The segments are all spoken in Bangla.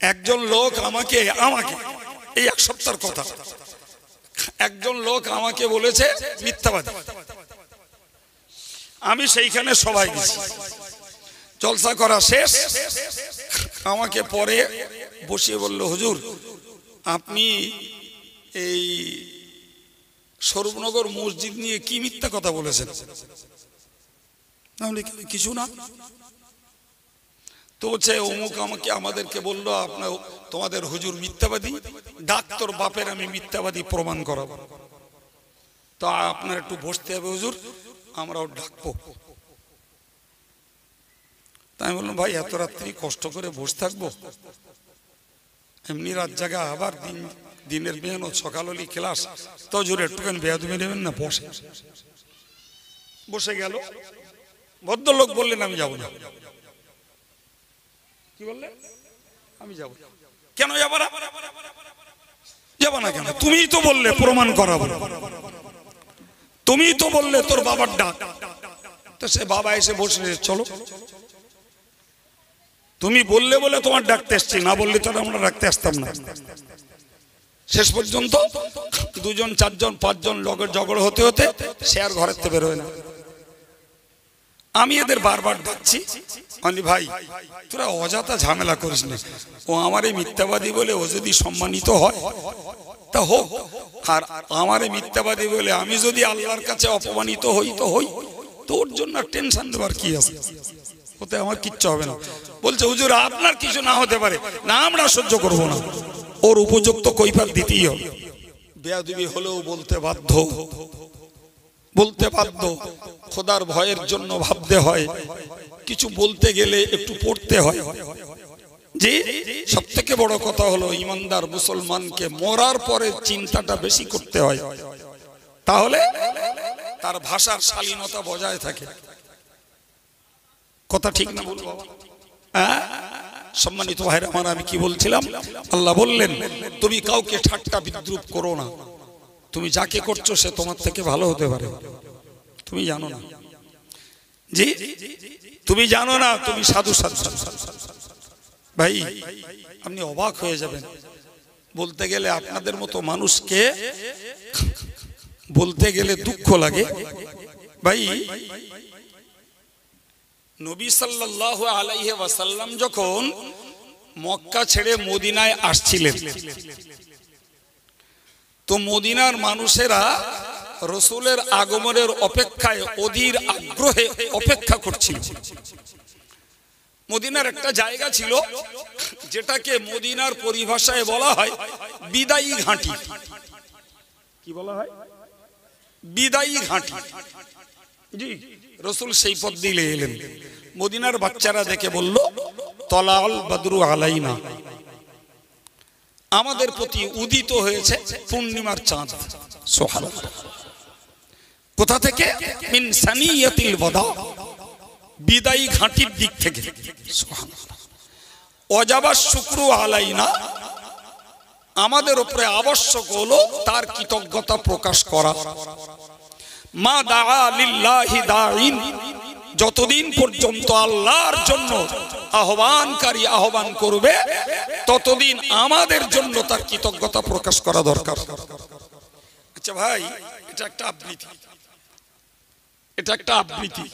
একজন লোক আমাকে এই এক সপ্তাহের কথা, একজন লোক আমাকে বলেছে মিথ্যাবাদী। আমি সেইখানে সবাই গেছি, জলসা করা শেষ, আমাকে পরে বসিয়ে বলল, হুজুর আপনি এই স্বরূপনগর মসজিদ নিয়ে কি মিথ্যা কথা বলেছেন? কিছু না। তো বলছে অমুক আমাদেরকে বললো আপনার তোমাদের হুজুর মিথ্যাবাদী, ডাক্তার বাপের আমি মিথ্যাবাদী প্রমাণ করাবো। তো আপনার একটু বসতে হবে হুজুর, আমরাও ডাকবো। তাই আমি বললাম, ভাই এত রাত্রি কষ্ট করে বসে থাকবো? এমনি রাত জায়গা, আবার দিনের মেহনত, সকাল হলি ক্লাস, তো হুজুর একটুখানি বেয়াদবি নেবেন না? বসে গেল। ভদ্রলোক বললেন আমি যাবো না। কি বললেন? আমি যাবো। কেন যাবো না? যাবো না কেন? তুমিই তো বললে প্রমাণ করাবো, তুমিই তো বললে তোর বাবার ডাক। তো সে বাবা এসে বসে, চলো। তুমি বললে বলে তোমার ডাকতে এসছি, না বললে তো আমরা ডাকতে আসতাম না। শেষ পর্যন্ত দুজন, চারজন, পাঁচজন লোকের ঝগড়া হতে হতে সে আর ঘরের থেকে বেরোয় না। আমি এদের বারবার ডাকছি, আমি ভাই তোরা অযথা ঝামেলা করিস না, ও আমার এই মিথ্যাবাদী বলে ও যদি সম্মানিত হয় তা হোক, আর আমার এই মিথ্যাবাদী বলে আমি যদি আল্লাহর কাছে অপমানিত হই তো হই, তোর জন্য টেনশন দেওয়ার কি আছে? ওতে আমার কিচ্ছু হবে না। বলছে হুজুর আপনার কিছু না হতে পারে না, আমরা সহ্য করবো না, ওর উপযুক্ত কৈফিয়ত দিতেই হবে। বেয়াদবি হলেও বলতে বাধ্য, বলতে বাধ্য। খোদার ভয়ের জন্য ভাবতে হয়, কিছু বলতে গেলে একটু পড়তে হয়। যে সব থেকে বড় কথা হলো ইমানদার মুসলমানকে মরার পরে চিন্তাটা বেশি করতে হয়, তাহলে তার ভাষার শালীনতা বজায় থাকে। কথা ঠিক না বলবো? হ্যাঁ, সম্মানিত ভাইরা আমার, আমি কি বলছিলাম? আল্লাহ বললেন তুমি কাউকে ঠাট্টা বিদ্রুপ করো না, তুমি যাকে করছো সে তোমার থেকে ভালো হতে পারে, তুমি জানো না। জি, তুমি জানো না, তুমি সাধু সাধু। ভাই আপনি অবাক হয়ে যাবেন, বলতে গেলে আপনাদের মতো মানুষকে বলতে গেলে দুঃখ লাগে। ভাই নবী সাল্লাল্লাহু আলাইহি ওয়াসাল্লাম যখন মক্কা ছেড়ে মদিনায় আসছিলেন, তো মদিনার মানুষেরা রসুলের আগমনের অপেক্ষায় অধীর আগ্রহে অপেক্ষা করছিল। মদিনার একটা জায়গা ছিল যেটাকে মদিনার পরিভাষায় বলা হয় বিদায়ী ঘাঁটি। কি বলা হয়? বিদায়ী ঘাঁটি। জি, রসুল সেই পথ দিয়ে এলেন। মদিনার বাচ্চারা দেখে বলল, তলাল বদরু আলাইনা, আমাদের প্রতি উদিত হয়েছে পূর্ণিমার চাঁদ। সুবহানাল্লাহ। কোথা থেকে? মিন সানিয়াতিল ওয়াদা, বিদায়ী ঘাঁটির দিক থেকে। সুবহানাল্লাহ। ওয়াজাবা শুকরু আলাইনা, আমাদের উপরে আবশ্যক হলো তার কৃতজ্ঞতা প্রকাশ করা। মা দাআ লিল্লাহি দাঈন, যতদিন পর্যন্ত আল্লাহর জন্য আহ্বানকারী আহ্বান করবে ততদিন আমাদের জন্য তার কৃতজ্ঞতা প্রকাশ করা দরকার। আচ্ছা ভাই, এটা একটা আবৃত্তি, এটা একটা আবৃত্তি,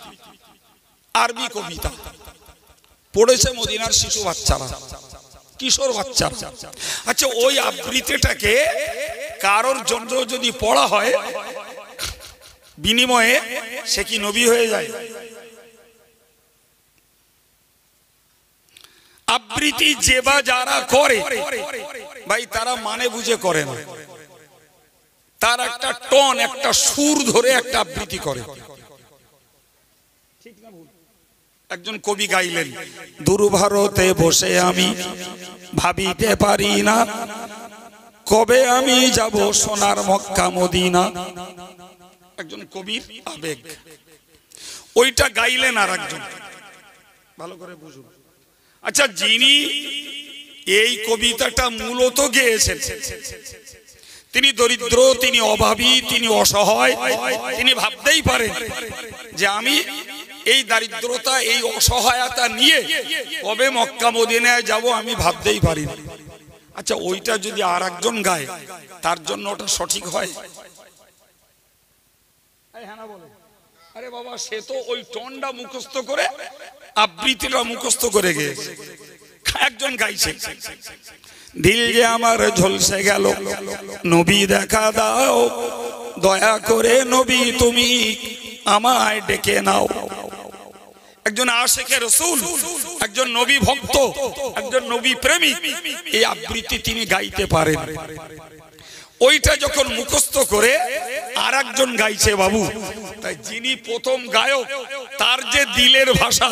আরবি কবিতা পড়েছে মদিনার শিশু বাচ্চারা, কিশোর বাচ্চারা। আচ্ছা ওই আবৃত্তিটাকে কারোর জন্য যদি পড়া হয় বিনিময়ে, সে কি নবী হয়ে যায়? আবৃত্তি যে বা যারা করে ভাই, তারা মানে বুঝে করে না, তার একটা টন, একটা সুর ধরে একটা আবৃত্তি করে। একজন কবি গাইলেন, দূর ভারতে বসে আমি ভাবিতে পারি না, কবে আমি যাব সোনার মক্কা মদিনা। একজন কবির আবেগ, ওইটা গাইলেন আর একজন। ভালো করে বুঝুন। আচ্ছা, যিনি এই কবিতাটা মূলত গেয়েছেন তিনি দরিদ্র, তিনি অভাবী, তিনি অসহায়, তিনি ভাবতেই পারেন যে আমি এই দারিদ্রতা এই অসহায়তা নিয়ে কবে মক্কা মদিনায় যাব আমি ভাবতেই পারি না। আচ্ছা ওইটা যদি আর একজন গায় তার জন্য ওটা সঠিক হয়? আরে বাবা সে তো ওই টনটা মুখস্থ করে আবৃত্তিটা মুখস্থ করে গেছে, একজন গাইছে দিল যে আমার ঝলসে গেল নবী দেখা দাও দয়া করে নবী তুমি আমায় ডেকে নাও। একজন আশিকে রাসূল, একজন নবী ভক্ত, একজন নবী প্রেমিক এই আবৃত্তি তিনি গাইতে পারেন। ওইটা যখন মুখস্থ করে আর একজন গাইছে বাবু, তাই যিনি প্রথম গায়ক তার যে দিলের ভাষা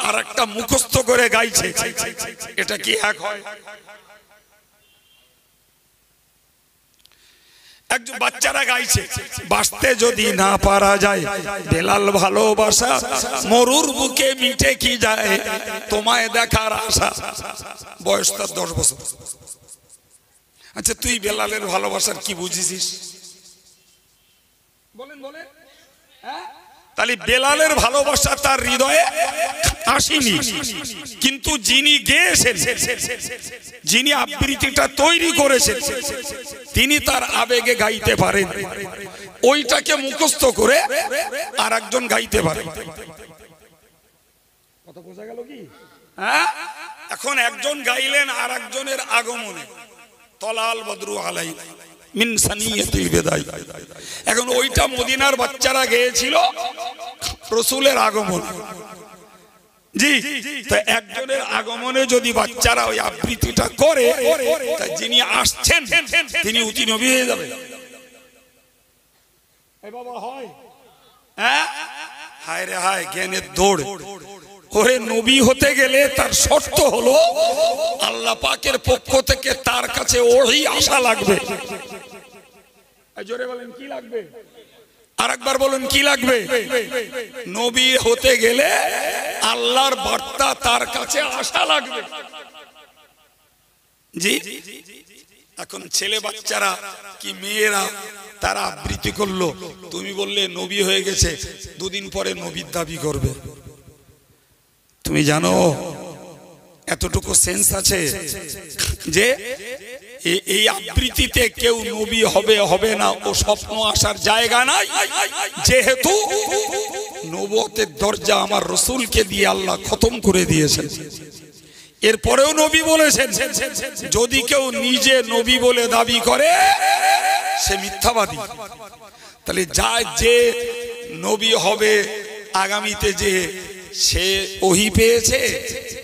আর একটা মুখস্থ করে গাইছে, এটা কি এক হয়? একজন বাচ্চারা গাইছে বাঁচতে যদি না পারা যায় বেলাল ভালোবাসা মরুর বুকে মিটে কি যায় তোমায় দেখার আশা। বয়স তার 10 বছর। আচ্ছা তুই বেলালের ভালোবাসার কি বুঝিস? বলেন বলেন। তাহলে বেলালের ভালোবাসা তার হৃদয়ে আসেনি, কিন্তু যিনি গেয়েছেন, যিনি আবৃত্তিটা তৈরি করেছেন তিনি তার আবেগে গাইতে পারেন, ওইটাকে মুখস্থ করে আর একজন গাইতে পারে। কথা বোঝা গেল কি? হ্যাঁ, এখন একজন গাইলেন আর একজনের আগমনে তলাল বদরু আলাই মিন সানিয়াতিল বিদায়। এখন ওইটা মদিনার বাচ্চারা গেয়েছিল রাসূলের আগমন। জি, তো একজনের আগমনে যদি বাচ্চারা ওই আবৃত্তিটা করে তা যিনি আসছেন তিনি অতি নবী হয়ে যাবে। এ বাবা হয়? হ্যাঁ, হায় রে হায় জ্ঞানের দৌড়। ওরে নবী হতে গেলে তার শর্ত হলো আল্লাহ পাকের পক্ষ থেকে তার কাছে ওহী আসা লাগবে। জোরে বলেন কি লাগবে? আরেকবার বলুন কি লাগবে? নবী হতে গেলে আল্লাহর বার্তা তার কাছে আসা লাগবে। জি, এখন ছেলে বাচ্চারা কি মেয়েরা তারা আবৃত্তি করলো, তুমি বললে নবী হয়ে গেছে, দুদিন পরে নবীর দাবি করবে। তুমি জানো এতটুকু সেন্স আছে যে এই আবৃত্তিতে কেউ নবী হবে হবে না ও স্বপ্ন আসার জায়গা নাই, যেহেতু নবুয়তের দরজা আমার রাসূলকে দিয়ে আল্লাহ খতম করে দিয়েছেন। এরপরেও নবী বলেছেন যদি কেউ নিজে নবী বলে দাবি করে সে মিথ্যাবাদী। তাহলে যা যে নবী হবে আগামীতে যে সে ওহী পেয়েছে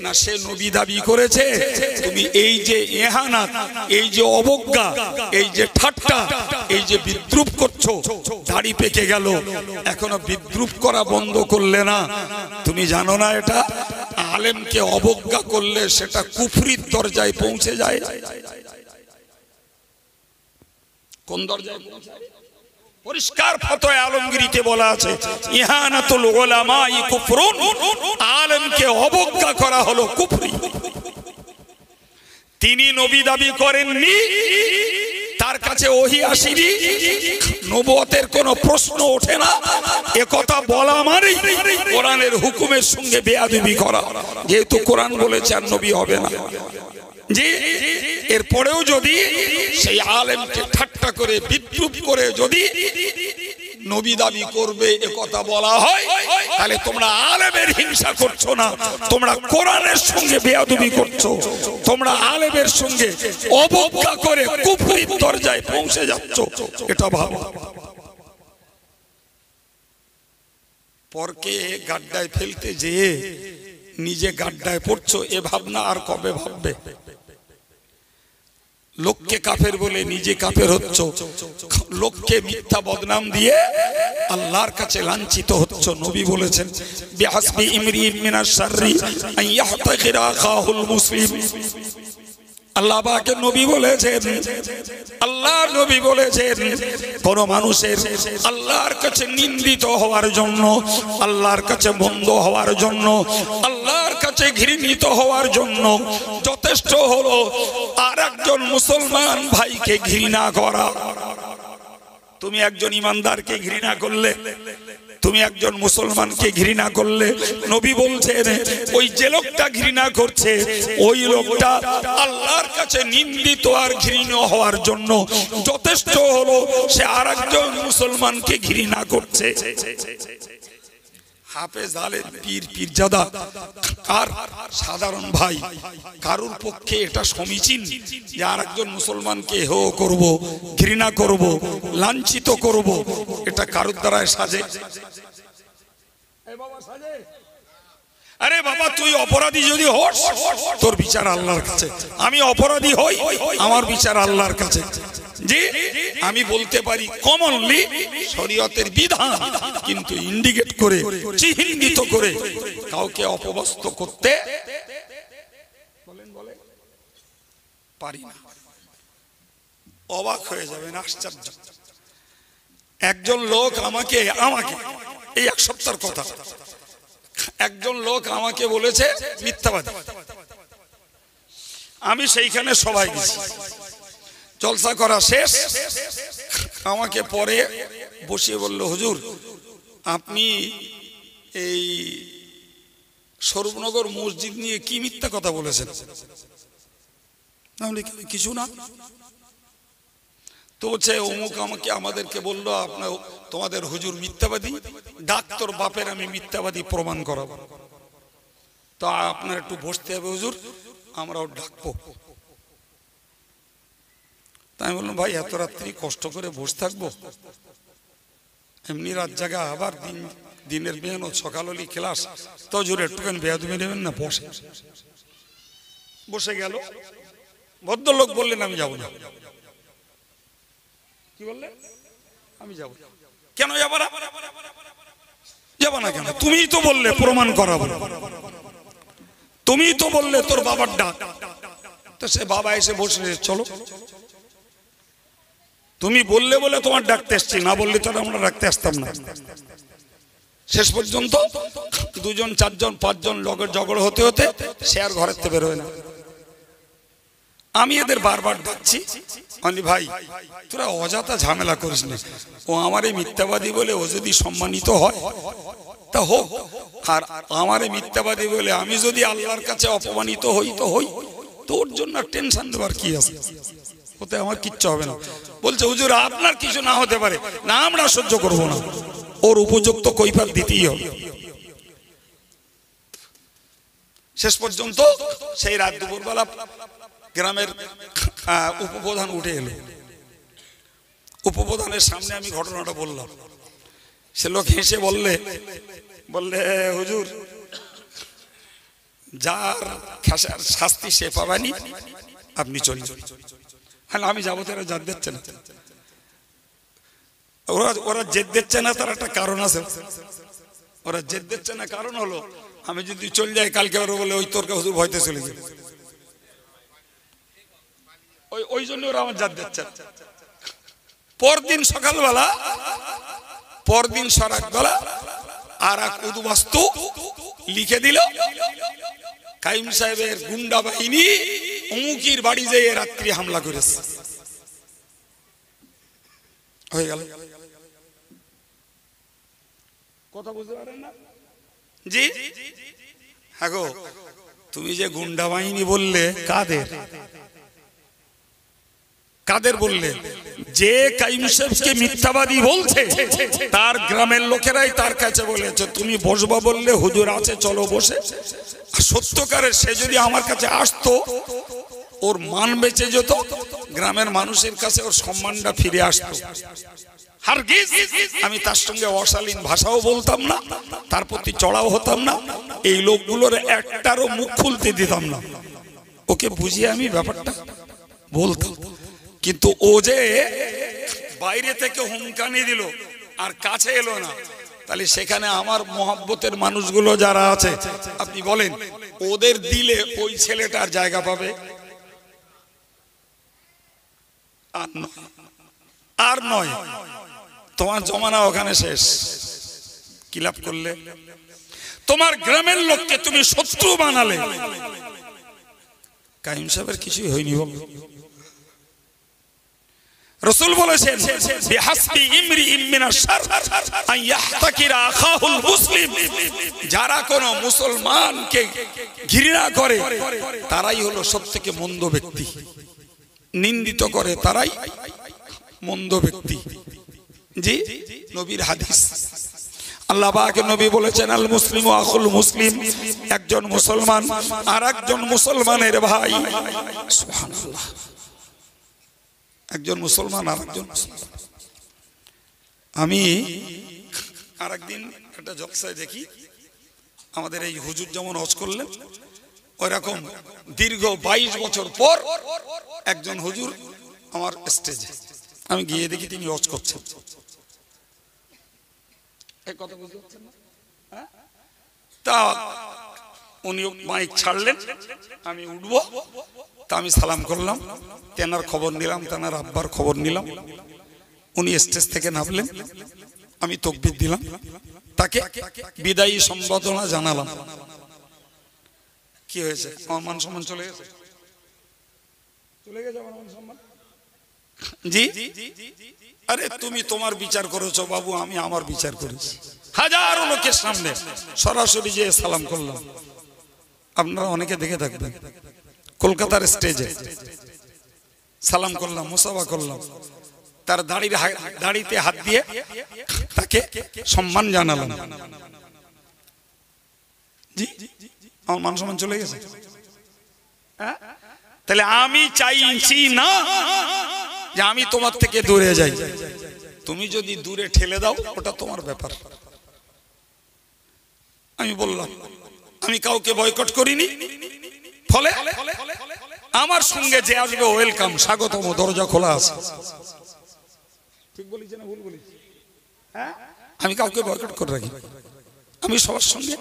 না সে নবী দাবি করেছে, তুমি এই যে ইহানাত, এই যে অবজ্ঞা, এই যে ঠাট্টা, এই যে বিদ্রূপ করছো, দাড়ি পেকে গেল এখনো বিদ্রূপ করা বন্ধ করলে না, তুমি জানো না এটা আলেমকে অবজ্ঞা করলে সেটা কুফরির দরজায় পৌঁছে যায়। কোন দরজায় পৌঁছায়? পরিষ্কার ফতোয়া আলমগীরিতে বলা আছে ইহানাতুল উলামাই কুফরুন, আলেমকে অবজ্ঞা করা হলো কুফরি। তিনি নবী দাবি করেননি, তার কাছে ওহী আসেনি, নবুয়তের কোনো প্রশ্ন ওঠে না, একথা বলা মানেই কোরআনের হুকুমের সঙ্গে বেয়াদবি করা, যেহেতু কোরআন বলেছে আর নবী হবে না। জি, এরপরেও যদি সেই আলেমকে ঠাট্টা করে বিদ্রূপ করে যদি নবী দাবি করবে এ কথা বলা হয়, তাহলে তোমরা আলেমের হিংসা করছো না, তোমরা কোরআনের সঙ্গে বেয়াদবি করছো, তোমরা আলেমের সঙ্গে অবজ্ঞা করে কুফরির দরজায় পৌঁছে যাচ্ছ, এটা ভাবো। পরকে গাড্ডায় ফেলতে যেয়ে নিজে গাড্ডায় পড়ছো, এ ভাবনা আর কবে ভাববে? লোককে কাফের বলে নিজে কাফের হচ্ছ, লোককে মিথ্যা বদনাম দিয়ে আল্লাহর কাছে লাঞ্ছিত হচ্ছ। নবী বলেছেন বিহাসবি ইমরিন মিনাশ শাররি আন ইয়াহতাকিরা আখাহুল মুসলিম। আল্লাহ পাকের নবী বলেছেন, আল্লাহর নবী বলেছেন কোন মানুষের আল্লাহর কাছে নিন্দিত হওয়ার জন্য, আল্লাহর কাছে বন্ধ হওয়ার জন্য, আল্লাহর কাছে ঘৃণিত হওয়ার জন্য যথেষ্ট হলো আর একজন মুসলমান ভাইকে ঘৃণা করা। তুমি একজন ইমানদারকে ঘৃণা করলে তুমি একজন মুসলমানকে ঘৃণা করলে নবী বলছেন ওই যে লোকটা ঘৃণা করছে ওই লোকটা আল্লাহর কাছে নিন্দিত আর ঘৃণা হওয়ার জন্য যথেষ্ট হলো, সে আরেকজন মুসলমানকে ঘৃণা করছে। হাফেজ আলেম পীর পীরজাদা আর সাধারণ ভাই কারুর পক্ষে এটা সমীচীন যে আরেকজন মুসলমানকে হেয় করব, ঘৃণা করব, লাঞ্ছিত করব, এটা কারুর দ্বারায় সাজে? আরে বাবা, তুই অপরাধী যদি হস তোর বিচার আল্লাহর কাছে, আমি অপরাধী হই আমার বিচার আল্লাহর কাছে। যে আমি বলতে পারি কমনলি শরীয়তের বিধান, কিন্তু ইন্ডিকেট করে চিহ্নিত করে কাউকে অপবস্ত করতে পারি না। অবাক হয়ে যাবেন, আশ্চর্য। একজন লোক আমাকে এই এক সপ্তাহের কথা, একজন লোক আমাকে বলেছে মিথ্যাবাদী। আমি সেইখানে সবাই গেছি, জলসা করা শেষ, আমাকে পরে বসিয়ে বলল, হুজুর আপনি এই স্বরূপনগর মসজিদ নিয়ে কি মিথ্যা কথা বলেছেন? কিছু না তো বলছে অমুক আমাকে আমাদেরকে বললো আপনার তোমাদের হুজুর মিথ্যাবাদী, ডাক্তার বাপের আমি মিথ্যাবাদী প্রমাণ করাবো, তা আপনার একটু বসতে হবে হুজুর, আমরাও ডাকবো। তাই আমি বললাম, ভাই এত রাত্রি কষ্ট করে বসে থাকবো? এমনি রাত জায়গা, আবার দিনের মেহনত, সকাল হলি ক্লাস, তো হুজুর একটুখানি বেয়াদবি নেবেন না? বসে গেল। ভদ্রলোক বললেন আমি যাবো না। কি বললেন? আমি যাবো। কেন যাবো না? যাবো না কেন? তুমিই তো বললে প্রমাণ করাবো, তুমিই তো বললে তোর বাবার ডাক, তো সে বাবা এসে বসে, চলো। তুমি বললে বলে তোমার ডাকতে এসছি, না বললে তো আমরা ডাকতে আসতাম না। শেষ পর্যন্ত দুজন চারজন পাঁচজন লগের ঝগড়া হতে হতে সে আর ঘরের থেকে বেরোয় না। আমি এদের বারবার ডাকছি, ভাই তোরা অযথা ঝামেলা করিস না, ও আমার এই মিথ্যাবাদী বলে ও যদি সম্মানিত হয় তা হোক, আর আমার এই মিথ্যাবাদী বলে আমি যদি আল্লাহর কাছে অপমানিত হই তো হই, তোর জন্য টেনশন দেওয়ার কি আছে, ওতে আমার কিচ্ছু হবে না। বলছে হুজুর আপনার কিছু না হতে পারে না, আমরা সহ্য করব না, ওর উপযুক্ত কৈফিয়ত দিতেই হবে। শেষ পর্যন্ত সেই রাত দুপুরবেলা গ্রামের উপপ্রধান উঠে এলো। উপপ্রধানের সামনে আমি ঘটনাটা বললাম। সে লোক হেসে বললে হুজুর যার শাস্তি সে পাবানি, আপনি চলুন। হ্যাঁ আমি যাবো, তারা জেদ দিচ্ছে না, ওরা জেদ দিচ্ছে না, তার একটা কারণ আছে। ওরা জেদ দিচ্ছে না, কারণ হলো আমি যদি চলে যাই কালকে ওরা বলে ওই তোর হুজুর ভয়তে চলে যাবে, ওই জন্য ওরা আমার জেদ দিচ্ছে। পরদিন সকালবেলা, পরদিন সরাকবেলা আর এক উদ্বাস্তু লিখে দিল, কাইম সাহেবের গুন্ডা বাহিনী অমুকির বাড়ি যেয়ে রাত্রি হামলা করেছে। হয়ে গেল। কথা বুঝতে পারেন না? জি হ্যাঁ গো, তুমি যে গুন্ডা বাহিনী বললে, কাদের কাদের বললে? যে কাইম সাহেবকে মিথ্যাবাদী বলছে তার গ্রামের লোকেরাই তার কাছে বলেছে তুমি বসবা, বললে হুজুর আছে চলো বসে। সত্যকারের সে যদি আমার কাছে আসতো, ওর মান বেঁচে যেত, গ্রামের মানুষের কাছে ওর সম্মানটা ফিরে আসতো। হারগিজ আমি তার সঙ্গে অশালীন ভাষাও বলতাম না, তার প্রতি চড়াও হতাম না, এই লোকগুলোর একটারও মুখ খুলতে দিতাম না। ওকে বুঝিয়ে আমি ব্যাপারটা বলতাম। কিন্তু ও যে বাইরে থেকে হুমকানি দিল আর কাছে এলো না, তাহলে সেখানে আমার মহব্বতের মানুষগুলো যারা আছে, আপনি বলেন ওদের দিলে ওই ছেলেটার জায়গা পাবে? আর নয়, তোমার জমানা ওখানে শেষ। কি লাভ করলে? তোমার গ্রামের লোককে তুমি শত্রু বানালে। কাইম সাহেবের কিছুই হয়নি। রাসূল বলেছেন বিহাসবি ইমরিইন মিনাশ শার আন ইয়াহতাকিরা আখাহুল মুসলিম, যারা কোন মুসলমানকে ঘৃণা করে তারাই হলো সবথেকে মন্দ ব্যক্তি, নিন্দিত করে তারাই মন্দ ব্যক্তি। জি, নবীর হাদিস। আল্লাহ পাক নবী বলেছেন আল মুসলিমু আখুল মুসলিম, একজন মুসলমান আরেকজন মুসলমানের ভাই। সুবহানাল্লাহ, একজন মুসলমান আরেকজন মুসলমান। আমি আরেকদিন একটা জলসায় দেখি, আমাদের এই হুজুর যেমন হজ করলেন ওইরকম দীর্ঘ 22 বছর পর একজন হুজুর আমার স্টেজে, আমি গিয়ে দেখি তিনি হজ করছেন। এই কথা বুঝতে পারছেন না? তা উনি মাইক ছাড়লেন, আমি উঠবো, তা আমি সালাম করলাম, তেনার খবর নিলাম, তেনার আব্বার খবর নিলাম। উনি স্টেজ থেকে নামলেন, আমি তাকবীর দিলাম, তাকে বিদায়ী সম্বোধনা জানালাম। কি হয়েছে? আমার মান সম্মান চলে গেছে? চলে গেছে আমার মান সম্মান? জি, আরে তুমি তোমার বিচার করেছো বাবু, আমি আমার বিচার করেছি। হাজারো লোকের সামনে সরাসরি যে সালাম করলাম, আপনারা অনেকে দেখে থাকবেন। কলকাতার স্টেজে সালাম করলাম, মুসাফা করলাম, তার দাড়িতে হাত দিয়ে তাকে সম্মান জানালাম। জি, আমার মান সম্মান চলে গেছে। তাহলে আমি চাইছি না যে আমি তোমার থেকে দূরে যাই, তুমি যদি দূরে ঠেলে দাও ওটা তোমার ব্যাপার। আমি বললাম আমি কাউকে বয়কট করিনি, ফলে আমার সঙ্গে যে আসবে ওয়েলকাম, স্বাগতম, দরজা খোলা আছে। ঠিক বলেছি না ভুল বলেছি? আমি কাউকে বয়কট করে রাখি, আমি সবার সঙ্গে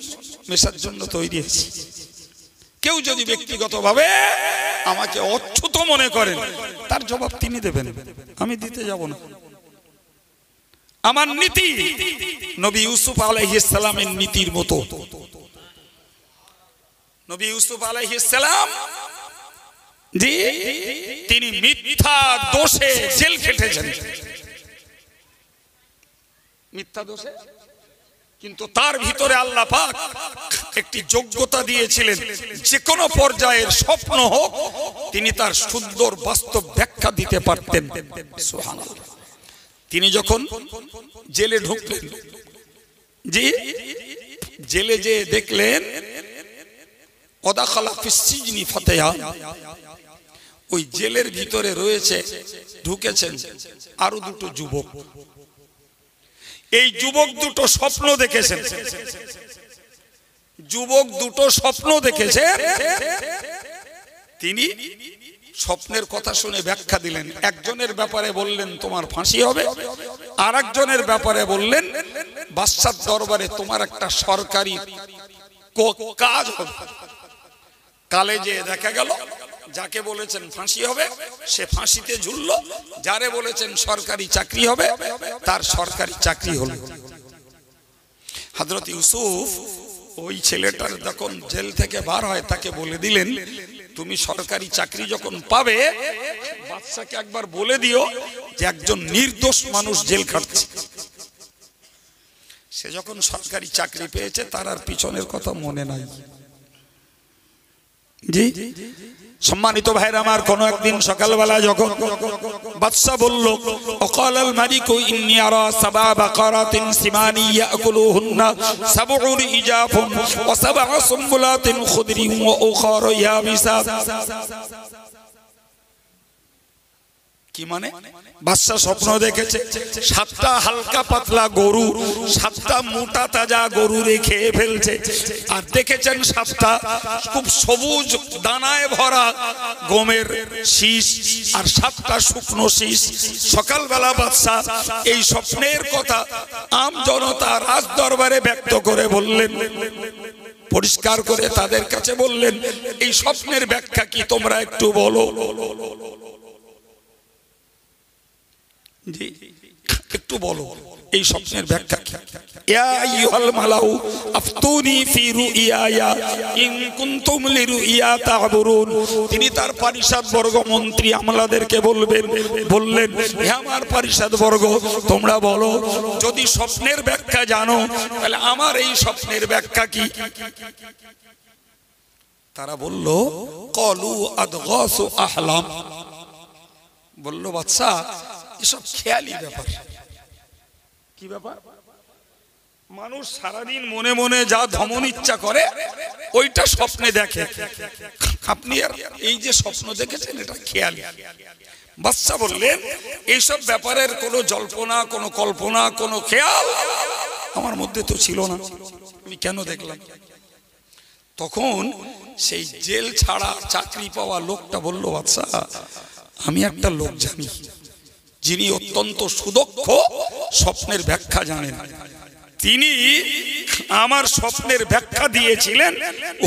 মেশার জন্য তৈরি আছি। কেউ যদি ব্যক্তিগতভাবে আমাকে অচ্যুত মনে করেন তার জবাব তিনি দেবেন, আমি দিতে যাব না। আমার নীতি নবী ইউসুফ আলাইহিস সালামের নীতির মতো। নবী ইউসুফ আলাইহিস সালাম জি, তিনি মিথ্যা দোষে জেল খেটেছেন, মিথ্যা দোষে, কিন্তু তার ভিতরে আল্লাহ পাক একটি যোগ্যতা দিয়েছিলেন, যে কোনো পর্যায়ের স্বপ্ন হোক তিনি তার সুন্দর বাস্তব ব্যাখ্যা দিতে পারতেন। সুবহানাল্লাহ। তিনি যখন জেলে ঢুকলেন, জি, জেলে যে দেখলেন ওয়াদাখালা ফিস সিজনি ফাতিহা, ওই জেলের ভিতরে রয়েছে, ঢুকেছেন আরো দুটো যুবক। এই যুবক দুটো স্বপ্ন দেখেছেন, যুবক দুটো স্বপ্ন দেখেছে। তিনি স্বপ্নের কথা শুনে ব্যাখ্যা দিলেন। একজনের ব্যাপারে বললেন তোমার ফাঁসি হবে, আর একজনের ব্যাপারে বললেন বাদশার দরবারে তোমার একটা সরকারি কাজ হবে। কালে যে দেখা গেল যাকে বলেছেন ফাঁসি হবে সে ফাঁসিতে ঝুললো, যারে বলেছেন সরকারি চাকরি হবে তার সরকারি চাকরি হলো। হযরত ইউসুফ ওই ছেলেটার যখন জেল থেকে বার হয় তাকে বলে দিলেন তুমি সরকারি চাকরি যখন পাবে বাদশাকে একবার বলে দিও যে একজন নির্দোষ মানুষ জেল খাটছে। সে যখন সরকারি চাকরি পেয়েছে তার আর পিছনের কথা মনে নাই। জি, সম্মানিত ভাইরা আমার, কোন একদিন সকালবেলা যখন বাদশা বলল ওয়াকালাল মালিকু ইন্নী আরা সাবা বাকারাতিন সিমানি ইয়াকুলুহুন্না সাবউন ইজাফুন ওয়া সাবআ সুম্বুলাতিন খুদরিন ওয়া উখারা ইয়াবিসা। কি মানে? বাদশা স্বপ্ন দেখেছে 7টা হালকা পাতলা গরু 7টা মোটা তাজা গরু রেখে ফেলছে, আর দেখেছেন 7টা খুব সবুজ দানায় ভরা গমের শীষ আর 7টা শুকনো শীষ। সকালবেলা বাদশা এই স্বপ্নের কথা আম জনতা রাজ দরবারে ব্যক্ত করে বললেন, পরিষ্কার করে তাদের কাছে বললেন এই স্বপ্নের ব্যাখ্যা কি তোমরা একটু বলো। জি, একটু বলো। এই স্বপ্নের ব্যাখ্যা কি? ইয়া আইয়ুহাল মালাউ আফতুনি ফি রুইয়া ইন কুনতুম লিরুইয়া তা'বুরুন। তিনি তার পারিষদ বর্গ মন্ত্রী আমলাদেরকে বললেন, হে আমার পারিষদ বর্গ, তোমরা বলো যদি স্বপ্নের ব্যাখ্যা জানো তাহলে আমার এই স্বপ্নের ব্যাখ্যা কি? তারা বলল, ক্বালু আদগাসু আহলাম। বলল, বাদশা এসব খেয়ালি ব্যাপার। কি ব্যাপার? মানুষ সারাদিন মনে মনে যা ধমন ইচ্ছা করে ওইটা স্বপ্নে দেখে। আপনি আর এই যে স্বপ্ন দেখেছেন এটা খেয়ালি। বাদশা বললেন, এইসব ব্যাপারের কোনো জল্পনা, কোনো কল্পনা, কোনো খেয়াল আমার মধ্যে তো ছিল না, আমি কেন দেখলাম? তখন সেই জেল ছাড়া চাকরি পাওয়া লোকটা বলল, বাদশা আমি একটা লোক জানি যিনি অত্যন্ত সুদক্ষ স্বপ্নের ব্যাখ্যা জানেন। তিনি আমার স্বপ্নের ব্যাখ্যা দিয়েছিলেন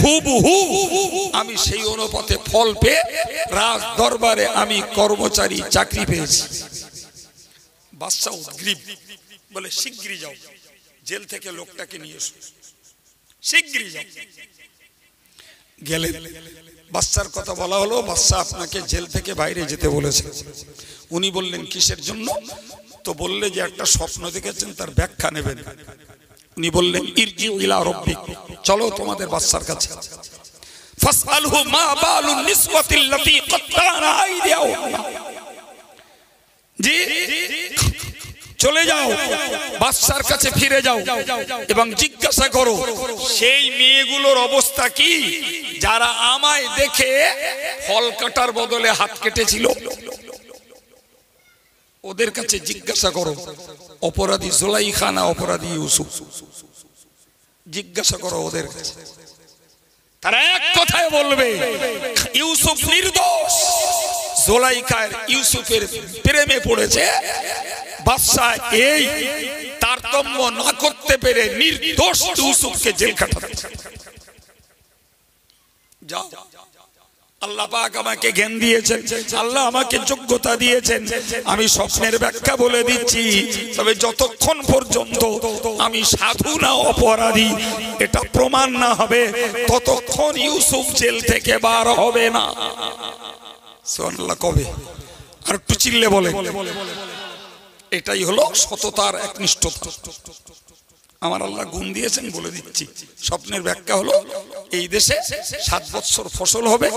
হুবহু। আমি সেই অনুপাতে ফল পেয়ে রাজ দরবারে আমি কর্মচারী চাকরি পেয়েছি। বাদশা উদ্গ্রীব, বলে শিগগিরই যাও, জেল থেকে লোকটাকে নিয়ে এসো, শিগগিরই যাও। গেলেন, বাদশার কথা বলা হলো, বাদশা আপনাকে জেল থেকে বাইরে যেতে বলেছে। উনি বললেন কিসের জন্য? তো বললে যে একটা স্বপ্ন দেখেছেন তার ব্যাখ্যা নেবেন। উনি বললেন, ইরজিউ ইলা রাব্বিক, চলো তোমাদের বাদশার কাছে। ফাসআলহু মা বালুন নিসওয়াতিল্লাতী কাত্তানা আইদিয়াহুম। জি, চলে যাও, বাদশার কাছে ফিরে যাও এবং জিজ্ঞাসা করো সেই মেয়েগুলোর অবস্থা কি যারা আমায় দেখে ফল কাটার বদলে হাত কেটেছিল। ওদের কাছে জিজ্ঞাসা করো অপরাধী জুলাইখা না অপরাধী ইউসুফ। জিজ্ঞাসা করো ওদের কাছে, তারা এক কথায় বলবে ইউসুফ নির্দোষ। জুলাইখা ইউসুফের প্রেমে পড়েছে। বাদশা এই তারতম্য না করতে পেরে নির্দোষ ইউসুফকে জেল খাটাচ্ছে। যাও, আল্লাহ পাক আমাকে জ্ঞান দিয়েছেন, আল্লাহ আমাকে যোগ্যতা দিয়েছেন, আমি স্বপ্নের ব্যাখ্যা বলে দিচ্ছি। তবে যতক্ষণ পর্যন্ত আমি সাধু না অপরাধী এটা প্রমাণ না হবে ততক্ষণ ইউসুফ জেল থেকে বার হবে না। সুবহানাল্লাহ। কবে? আর একটু চিল্লে বলে। এটাই হলো সততার একনিষ্ঠতা। আমার আল্লাহ গুণ দিয়েছেন, বলে দিচ্ছি। স্বপ্নের ব্যাখ্যা হলো এই দেশে 7 বছর ফসল হবে,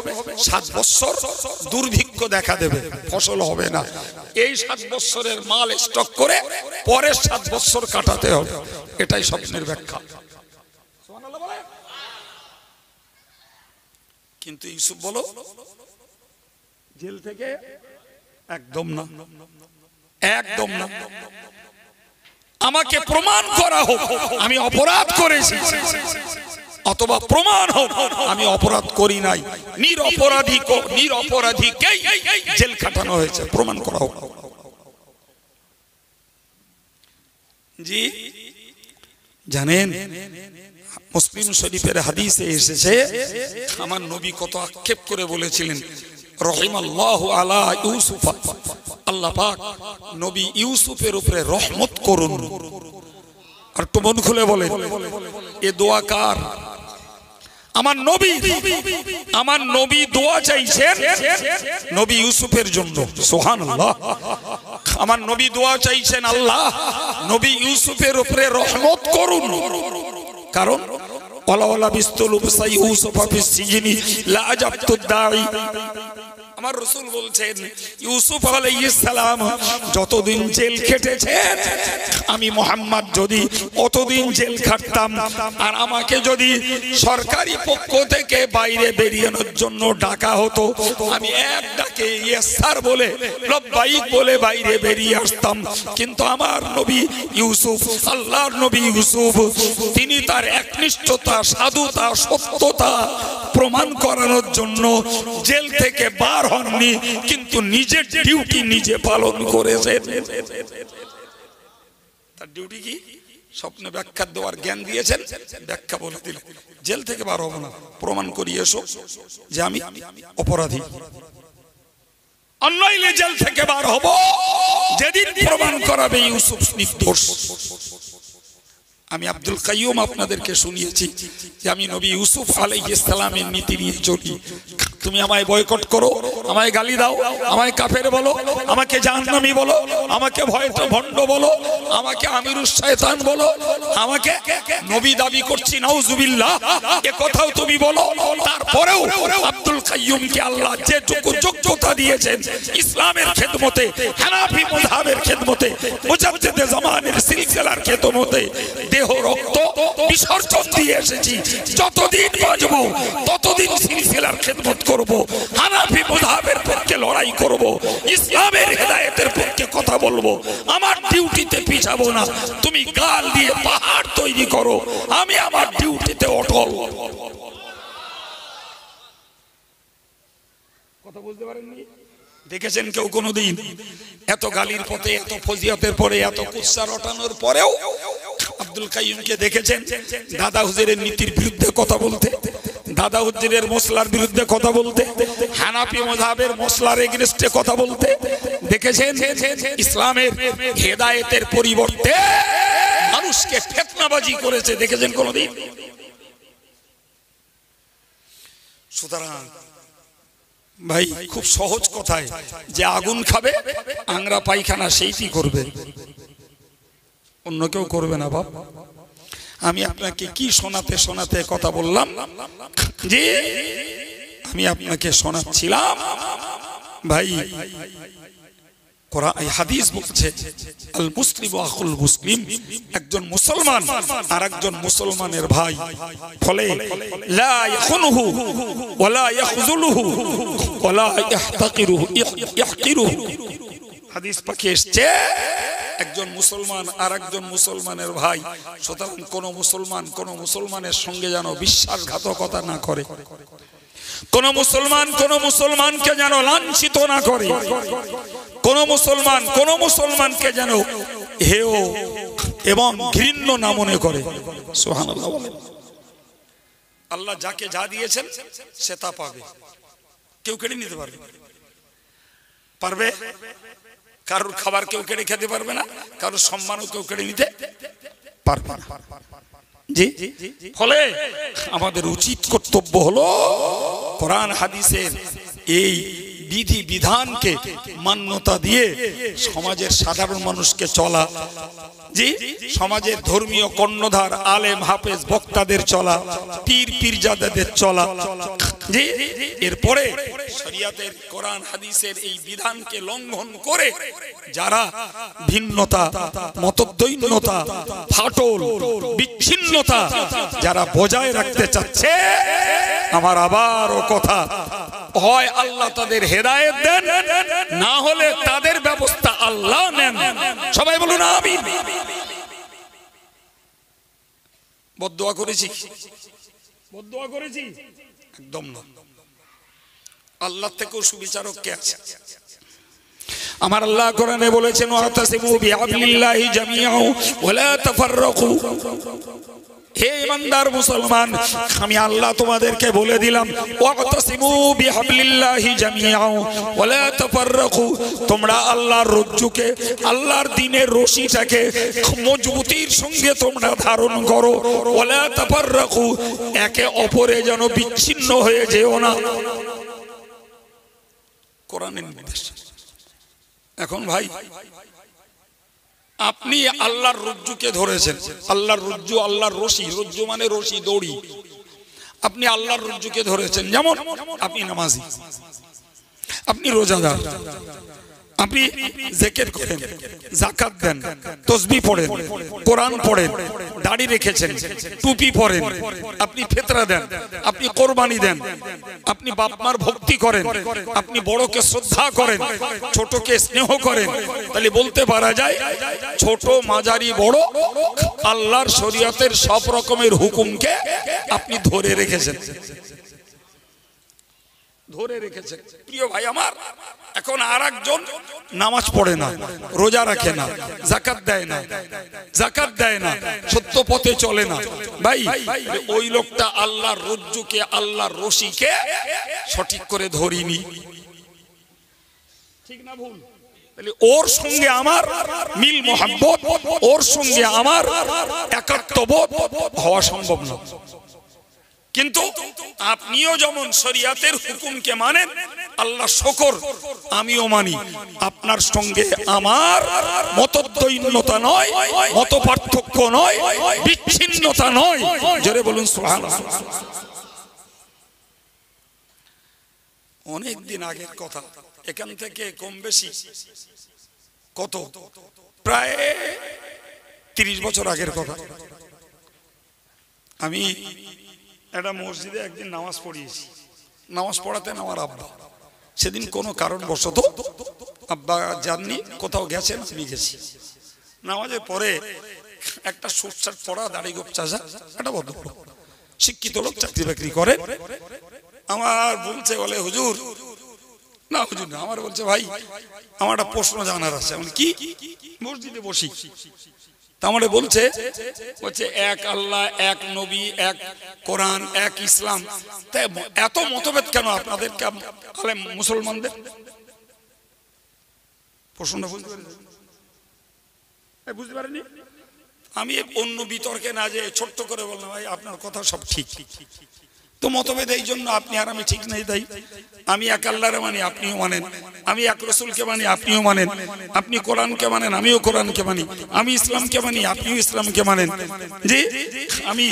7 বছর দুর্ভিক্ষ দেখা দেবে, ফসল হবে না। এই 7 বছরের মাল স্টক করে পরের 7 বছর কাটাতে হবে। এটাই স্বপ্নের ব্যাখ্যা। কিন্তু ইউসুফ বলো জেল থেকে একদম না, একদম না। আমাকে প্রমাণ করা হোক আমি অপরাধ করেছি, অথবা প্রমাণ হোক আমি অপরাধ করি নাই। নিরপরাধীকেই জেল খাটানো হয়েছে, প্রমাণ করা হোক। জি জানেন, মুসলিম শরীফের হাদিসে এসেছে আমার নবী কত আক্ষেপ করে বলেছিলেন, রহিমাল্লাহু আলা ইউসুফ, আল্লাহ পাক নবী ইউসুফের উপরে রহমত করুন। আর একটু মন খুলে বলেন, এ দোয়া কার? আমার নবী দোয়া চাইছেন নবী ইউসুফের জন্য। সুবহানাল্লাহ। আমার নবী দোয়া চাইছেন, আল্লাহ নবী ইউসুফের উপরে রহমত করুন। কারণ আমার রাসূল বলছেন ইউসুফ আলাইহিস সালাম যতদিন জেল খেটেছেন আমি মুহাম্মদ যদি অতদিন জেল খাটতাম, আর আমাকে যদি সরকারি পক্ষ থেকে বাইরে বেরিয়ানোর জন্য ডাকা হতো আমি এক ডাকে ইয়েস স্যার বলে লব্বাইক বলে বাইরে বেরিয়ে আসতাম। কিন্তু আমার নবী ইউসুফ, আল্লাহর নবী ইউসুফ, তিনি তার একনিষ্ঠতা, সাধুতা, সত্যতা প্রমাণ করানোর জন্য জেল থেকে বার হননি, কিন্তু নিজের ডিউটি নিজে পালন করেছেন। তার ডিউটি কি? স্বপ্নে ব্যাখ্যা দেওয়ার জ্ঞান দিয়েছেন, ব্যাখ্যা বলে দিলেন। জেল থেকে বার হবো না, প্রমাণ করিয়ে এসো যে আমি অপরাধী। আর নইলে জেল থেকে বার হব যেদিন প্রমাণ করাবে ইউসুফ নির্দোষ। আমি আব্দুল কাইয়ুম আপনাদেরকে শুনিয়েছি যে আমি নবী ইউসুফ আলাইহিস সালামের নীতি নিয়ে চলি। তুমি আমায় বয়কট করো, আমায় গালি দাও, আমায় কাফের বলো, আমাকে জাহান্নামী বলো, আমাকে ভণ্ড বলো, আমাকে আমিরুশ শয়তান বলো, আমাকে নবী দাবি করছি নাউজুবিল্লাহ, এ কথাও তুমি বলো। তারপরেও আব্দুল কাইয়ুমকে আল্লাহ যেটুকু যোগ্যতা দিয়েছেন ইসলামের খেদমতে, হানাফি মাযহাবের খেদমতে, মুজাদ্দিদে জামানের সিলসিলার খেদমতে দেহ রক্ত বিসর্জন দিয়ে এসেছি। যতদিন বাঁচব ততদিন সিলসিলার খেদমত করব, হানাফি মাযহাবের পক্ষে লড়াই করব, ইসলামের হেদায়েতের পক্ষে কথা বলবো। আমার ডিউটিতে পিছাবো না। তুমি গাল দিয়ে পাহাড় তৈরি করো, আমি আমার ডিউটিতে অটল। কথা বুঝতে পারেননি? দেখেছেন কেউ কোনোদিন এত গালির পথে, এত ফজিয়তের পরে, এত কুৎসা রটানোর পরেও আব্দুল কাইয়ুমকে দেখেছেন দাদা হুজুরের নীতির বিরুদ্ধে কথা বলতে, দাদা হুজুরের মশলার বিরুদ্ধে কথা বলতে, হানাফি মাযহাবের মশলার এগেইনস্টে কথা বলতে দেখেছেন? ইসলামের হেদায়েতের পরিবর্তে মানুষকে ফিতনাবাজি করেছে দেখেছেন কোনোদিন? সুতরাং ভাই খুব সহজ কথায় যে আগুন খাবে আংরা পায়খানা সেইটি করবে, অন্য কেউ করবে না। বাপ আমি আপনাকে কি শোনাতে শোনাতে কথা বললাম যে আমি আপনাকে শোনাচ্ছিলাম ভাই কোরআন হাদিস বলছে আল মুসলিম আখুল মুসলিম, একজন মুসলমান আর একজন মুসলমানের ভাই, ফলে লা ইয়াখুনুহু ওয়ালা ইয়াখযুলুহু ওয়ালা ইয়াহকিরুহু। হাদিস পাকে এসেছে একজন মুসলমান আর একজন মুসলমানের ভাই, সুতরাং কোন মুসলমানের সঙ্গে যেন বিশ্বাসঘাতকতা না করে, কোন মুসলমানকে যেন লাঞ্ছিত না করে, কোন মুসলমানকে যেন হেয় এবং ঘৃণ্য না মনে করে। সুবহানাল্লাহ। আল্লাহ যাকে যা দিয়েছেন সে তা পাবে, কেউ কেড়ে নিতে পারবে? কারোর খাবার কেউ কেড়ে খেতে পারবে না, কারোর সম্মানও কেউ কেড়ে নিতে পারবে না। জি, ফলে আমাদের উচিত কর্তব্য হলো কোরআন হাদিসের এই বিধি বিধানকে মান্যতা দিয়ে সমাজের সাধারণ মানুষকে চলা, জি, সমাজের ধর্মীয় কর্ণধার আলেম হাফেজ বক্তাদের চলা, পীর পীরজাদাদের চলা, জি, এরপরে শরীয়তের কোরআন হাদিসের এই বিধানকে লঙ্ঘন করে যারা ভিন্নতা, মতদ্বৈন্যতা, ফাটল, বিচ্ছিন্নতা যারা বজায় রাখতে চাচ্ছে, আমার আবারও কথা, হয় আল্লাহ তাদের হেদায়েত দেন, না হলে তাদের ব্যবস্থা আল্লাহ নেন। সবাই বলুন আমিন। বদদোয়া করেছি একদম না। আল্লাহ থেকেও সুবিচারক কে আছে? আমার আল্লাহ কোরআনে বলেছেন ওয়াতাসিমু বিহাবলিল্লাহি জামিআন ওয়া লা তাফাররাকু। হে ইমানদার মুসলমান, আমি আল্লাহ তোমাদেরকে বলে দিলাম ওয়াতাসিমু বিহাবলিল্লাহি জামিআন ওয়া লা তাফাররাকু, তোমরা আল্লাহর রজ্জুকে, আল্লাহর দ্বীনের রশিটাকে মজবুতির সঙ্গে তোমরা ধারণ করো। ওয়া লা তাফাররাকু, একে অপরে যেন বিচ্ছিন্ন হয়ে যেও না। কোরআনের নির্দেশ। এখন ভাই আপনি আল্লাহর রজ্জুকে ধরেছেন, আল্লাহর রজ্জু, আল্লাহর রশি, রজ্জু মানে রশি, দড়ি। আপনি আল্লাহর রজ্জুকে ধরেছেন, যেমন আপনি নামাজি, আপনি রোজাদার, আপনি জিকির করেন, যাকাত দেন, তাসবিহ পড়েন, কোরআন পড়েন, দাড়ি রেখেছেন, টুপি পরেন, আপনি ফিতরা দেন, আপনি কোরবানি দেন, আপনি বাপ মার ভক্তি করেন, আপনি বড়কে শ্রদ্ধা করেন, ছোটকে স্নেহ করেন, তাহলে বলতে পারা যায় ছোট মাঝারি বড় আল্লাহর শরীয়তের সব রকমের হুকুমকে আপনি ধরে রেখেছেন। প্রিয় ভাই আমার, এখন আর একজন নামাজ পড়ে না, রোজা রাখে না, যাকাত দেয় না, সত্য পথে চলে না। ভাই ওই লোকটা আল্লাহর রজ্জুকে, আল্লাহর রশিকে সঠিক করে ধরিনি। ঠিক না ভুল? তাহলে ওর সঙ্গে আমার মিল মোহাব্বত, ওর সঙ্গে আমার একাত্মবোধ হওয়া সম্ভব না। কিন্তু আপনিও যেমন শরিয়াতের হুকুমকে মানেন, আল্লাহ শকর আমিও মানি। আপনার সঙ্গে আমার মতদ্বৈন্যতা নয়, মত পার্থক্য নয়, বিচ্ছিন্নতা নয়। জোরে বলুন সুবহানাল্লাহ। অনেক দিন আগের কথা, এখান থেকে কম বেশি কত, প্রায় 30 বছর আগের কথা। আমি একটা মসজিদে একদিন নামাজ পড়িয়েছি। নামাজ পড়াতেন আমার আব্বা। সেদিন কোনো কারণবশত আব্বা যাননি, কোথাও গেছেন, আমি গেছি। নামাজের পরে একটা সুটশার্ট পরা, দাড়ি গোপ চাচা, একটা ভদ্রলোক, শিক্ষিত লোক, চাকরি বাকরি করে, আমার বলছে, বলে হুজুর, না হুজুর না, আমার বলছে ভাই আমার একটা প্রশ্ন জানার আছে। আমি কি? মসজিদে বসি, তাহলে বলছে এক আল্লাহ, এক নবী, এক কোরআন, এক ইসলাম, তাই এত মতভেদ কেন আপনাদের মুসলমানদের? প্রশ্নটা বুঝতে পারেনি। আমি অন্য বিতর্কে না যে ছোট্ট করে বললাম, ভাই আপনার কথা সব ঠিক, তো মতভেদ এই জন্য আপনি আর আমি ঠিক নেই। তাই আমি এক আল্লাহরে মানি, আপনিও মানেন। আমি এক রসুলকে মানি, আপনিও মানেন। আপনি কোরআনকে মানেন, আমিও কোরআনকে মানি। আমি ইসলামকে মানি, আপনিও ইসলামকে মানেন। জি, আমি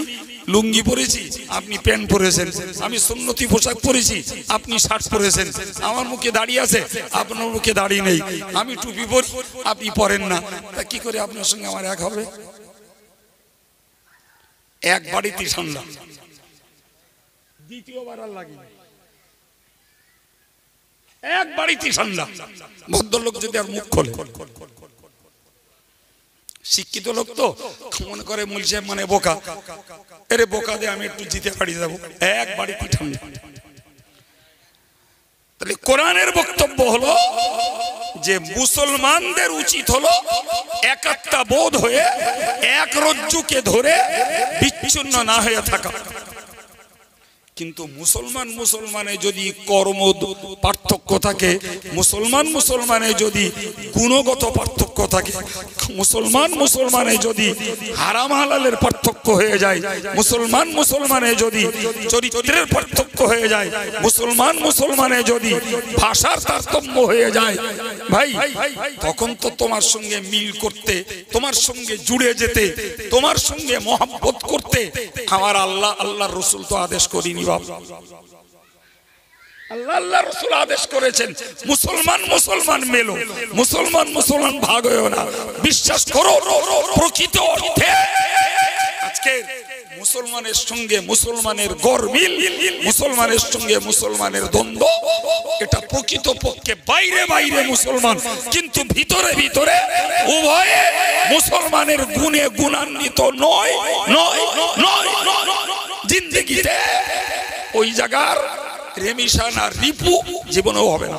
লুঙ্গি পরেছি, আপনি প্যান্ট পরেছেন। আমি সুন্নতি পোশাক পরেছি, আপনি শার্ট পরেছেন। আমার মুখে দাড়ি আছে, আপনার মুখে দাড়ি নেই। আমি টুপি পরি, আপনি পরেন না। তা কি করে আপনার সঙ্গে আমার এক হবে? এক বাড়িতে ঠান্ডা, দ্বিতীয়বার আর লাগে, এক বাড়িতে ঠান্ডা। ভদ্রলোক যদি আর মুখ খোলে, শিক্ষিত লোক তো মনে করে মুল সাহেব মানে বোকা, এরে বোকা দিয়ে আমি একটু জিতে বাড়ি যাবো, এক বাড়িতে ঠান্ডা। তাহলে কোরআনের বক্তব্য হলো যে মুসলমানদের উচিত হলো একাত্মতা বোধ হয়ে এক রজ্জুকে ধরে বিচ্ছিন্ন না হয়ে থাকা। কিন্তু মুসলমানে যদি কর্ম পার্থক্য থাকে, মুসলমানে যদি গুণগত পার্থক্য থাকে, মুসলমানে যদি হারাম হালালের পার্থক্য হয়ে যায়, মুসলমানে যদি চরিত্রের পার্থক্য হয়ে যায়, মুসলমানে যদি ভাষার তারতম্য হয়ে যায়, ভাই তখন তো তোমার সঙ্গে মিল করতে, তোমার সঙ্গে জুড়ে যেতে, তোমার সঙ্গে মহব্বত করতে আমার আল্লাহর রসুল তো আদেশ করিনি। আল্লাহ রাসূল আদেশ করেছেন মুসলমান মেলো, মুসলমান ভাগ হয়েও না। বিশ্বাস করো, প্রকৃত অর্থে আজকে মুসলমানের সঙ্গে মুসলমানের গরমিল, মুসলমানের সঙ্গে মুসলমানের দ্বন্দ্ব, এটা প্রকৃত পক্ষে বাইরে মুসলমান, কিন্তু ভিতরে উভয়ে মুসলমানের গুণে গুণান্বিত নয়। জিন্দেগিতে ওই জায়গার রেমিশন আর রিপু জীবনেও হবে না।